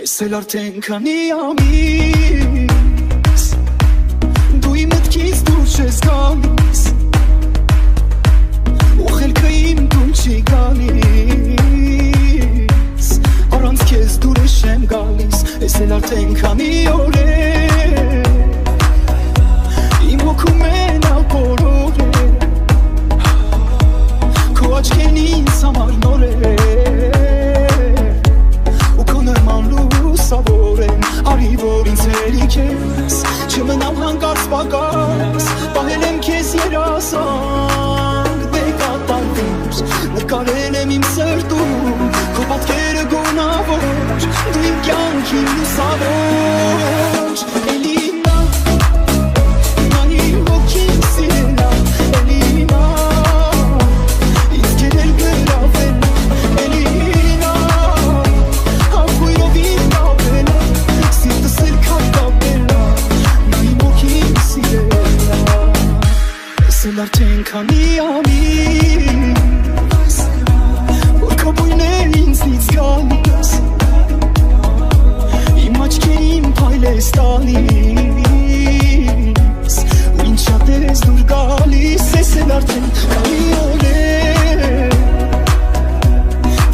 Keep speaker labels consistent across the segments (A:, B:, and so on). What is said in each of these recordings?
A: Ես էլ արդեն քանի ամիս Դու իմ մտքից դուրս չես գալիս Ու խելքը իմ դու չի գալիս Առանց քեզ դուրս չեմ գալիս Ես էլ արդեն քանի օր է Իմ հոգում են ապորոր է Քո աչքեն ինձ համար նոր է Արի որ ինձ հերիք ես Չմնամ հանկարծ պակաս Պահել եմ քեզ երազանք Դե կատարվիր Նկարել եմ իմ սրտում Քո պատկերը գոնավոր Դու իմ կյանքին լուսավոր Էլի նա Նանի հոգին սիրելա Էլի նա Ինձ կերել գրավել Էլի նա Հապույրով իմ կապելա Սիրտս էլ կապելա Նա իմ հոգին սիրելա Ես էլ արդեն քանի ամիս Որ քո բույներ ինձնից գալիս Իմ աչքերին փայլ ես տալիս Ու ինչ շատ ես դուր գալիս Ես էլ արդեն քանի օր է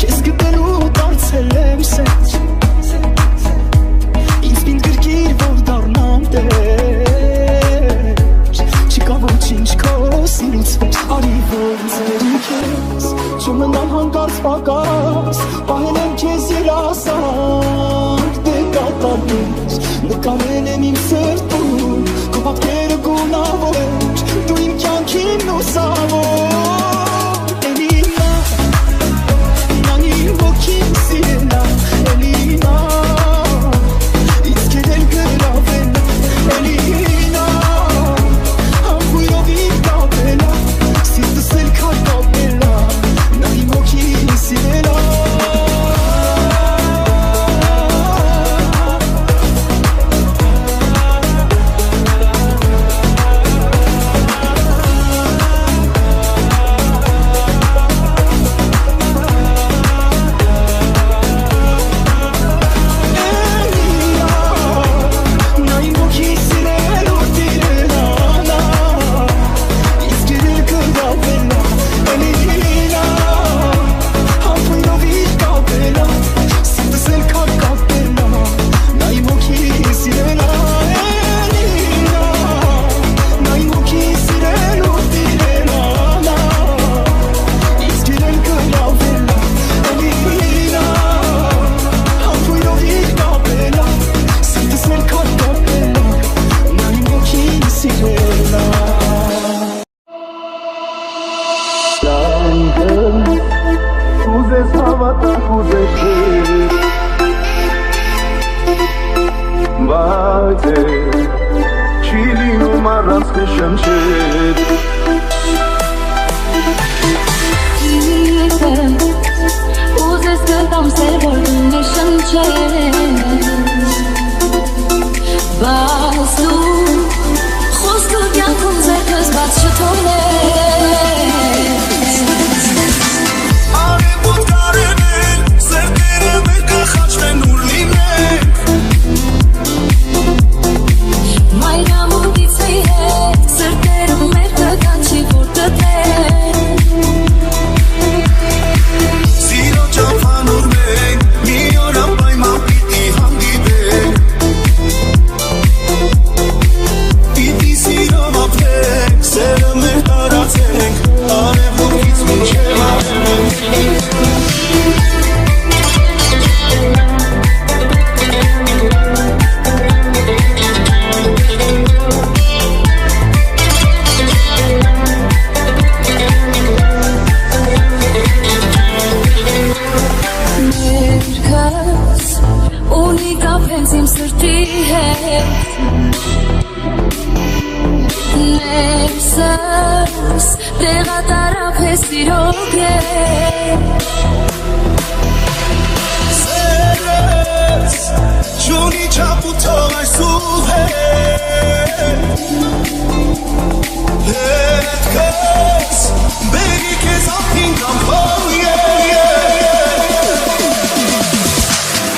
A: Քեզ գտնելու դարձել եմ սեծ Ինձ պինդ գրկիր որ դառնամ տեր Չկա ոչինչ քո սիրուց վեր Արի որ ձերիք ես Չմնամ հանկարծ պակաս Պահել եմ քեզ երազանք Դե կատարվիր Նկարել եմ իմ սրտում Քո պատկերը գունավոր Դու իմ կյանքին լուսավոր Էլի նա Նանի հոգին սիրելա Էլի նա Ինձ կերել գրավել Էլի նա Հապույրով իմ կապելա Սիրտս էլ կապելա Նա իմ հոգին սիրելա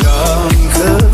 A: Young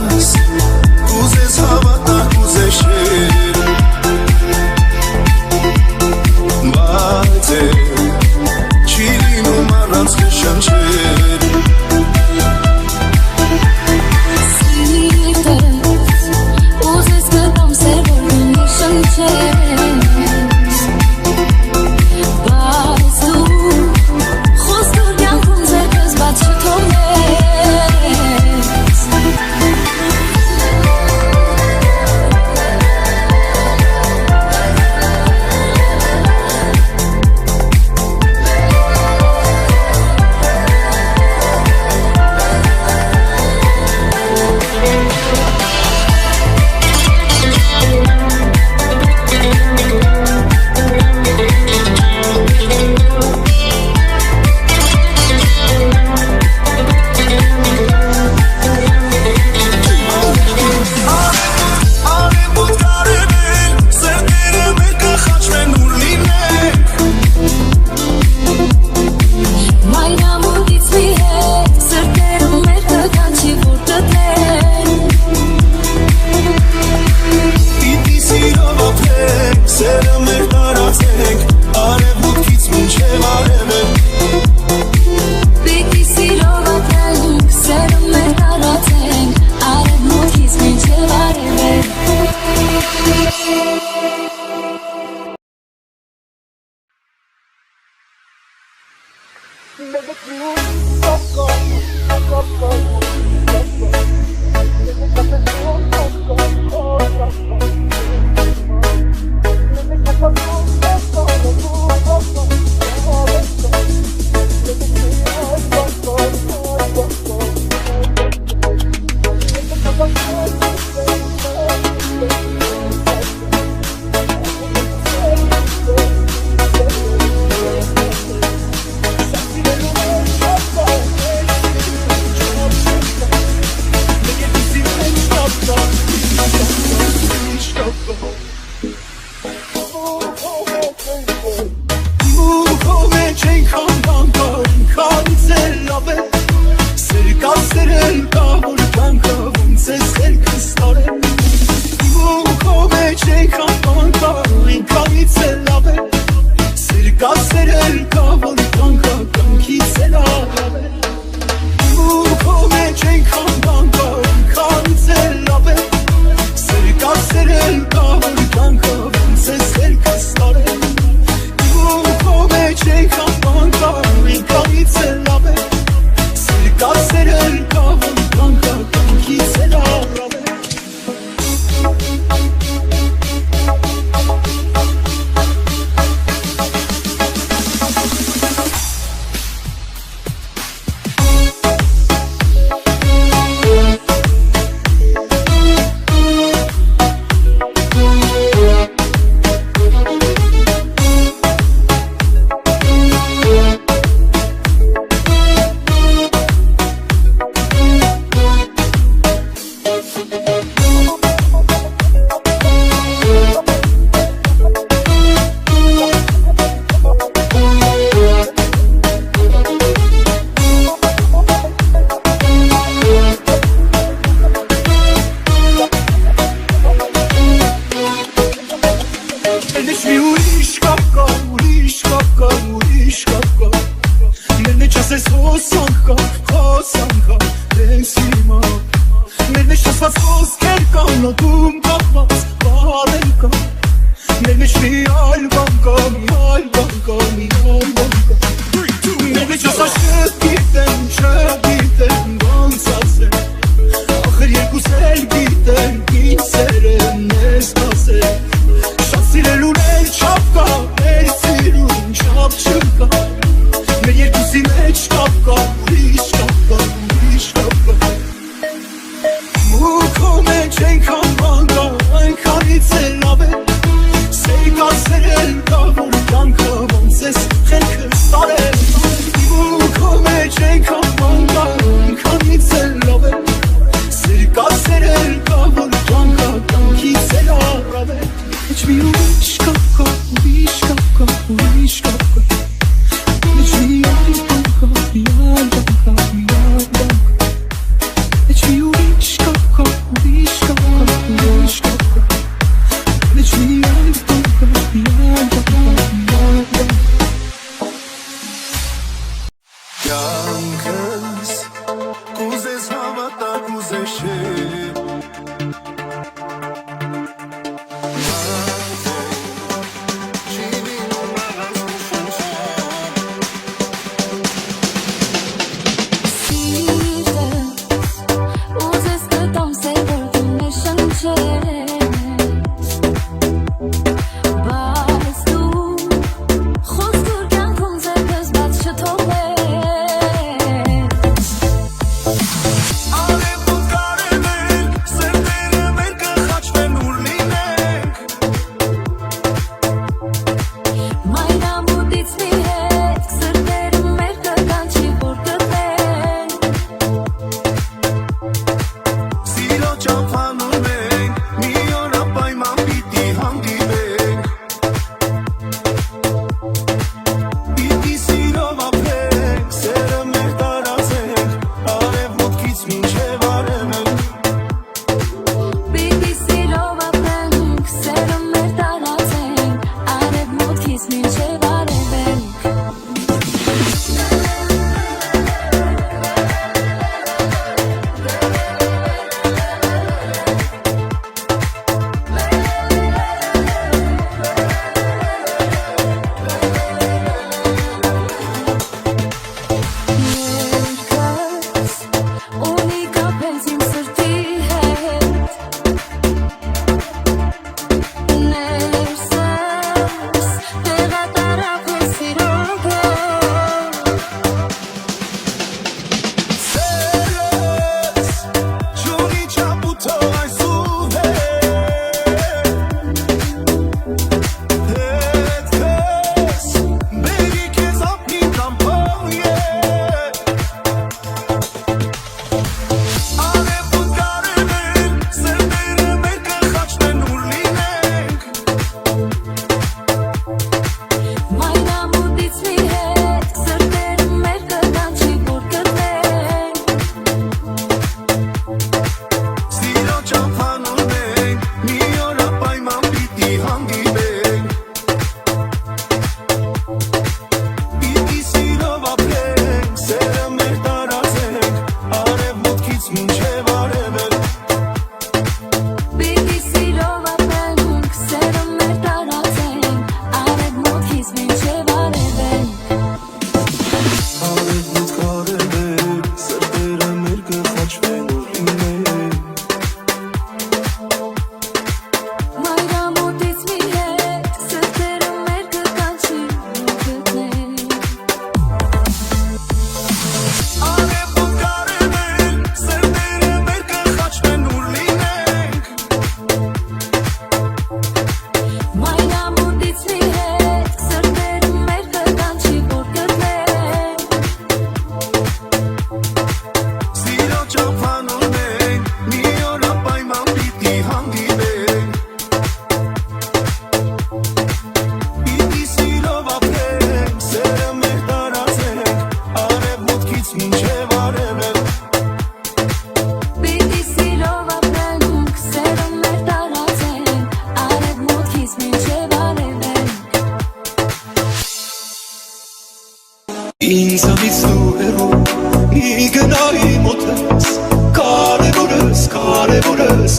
A: ենք, սերը մեր տարածենք արևմուտքից մինչև արևել
B: Պիտի սիրով ապրենք, սերը մեր տարածենք արևմուտքից մինչև արևել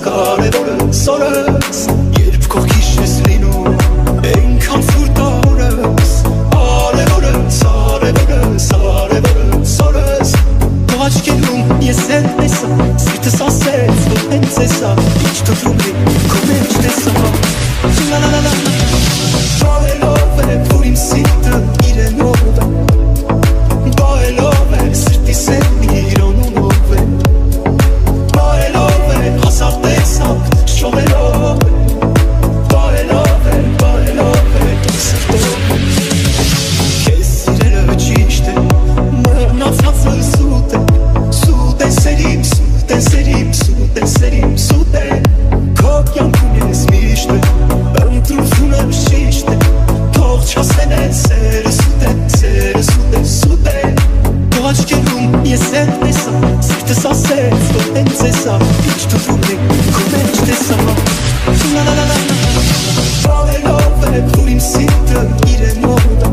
A: կարևորս օրս երբ կողքիշ ես լինում այնքան սուրտ օրս արևորս օրս քո աչքերում ես էլ տեսա սիրտս ասեց որ հենց էսա ինչ դրում է քո մեջ տեսա la la la la Բարելով է որ իմ սիրտը իրենով է Բարելով է սրտիս է իրոնումով է Բարելով է հազար տեսակ շողելով է Բարելով է սրտով է Քեզ սիրելը ճիշտ է մնացածը սուտ է սուտ է սուտ է Քո կյանքում ես միշտ է ընտրությունը շիշտ է Թող չասեն են սերը սուտ է Քո աչքերում ես էլ տեսա Սիրտս ասեց որ հենց էսա Ինչ դուվում է քո մեջ տեսա La la la la Բարելով է որ իմ սիրտը իրենով է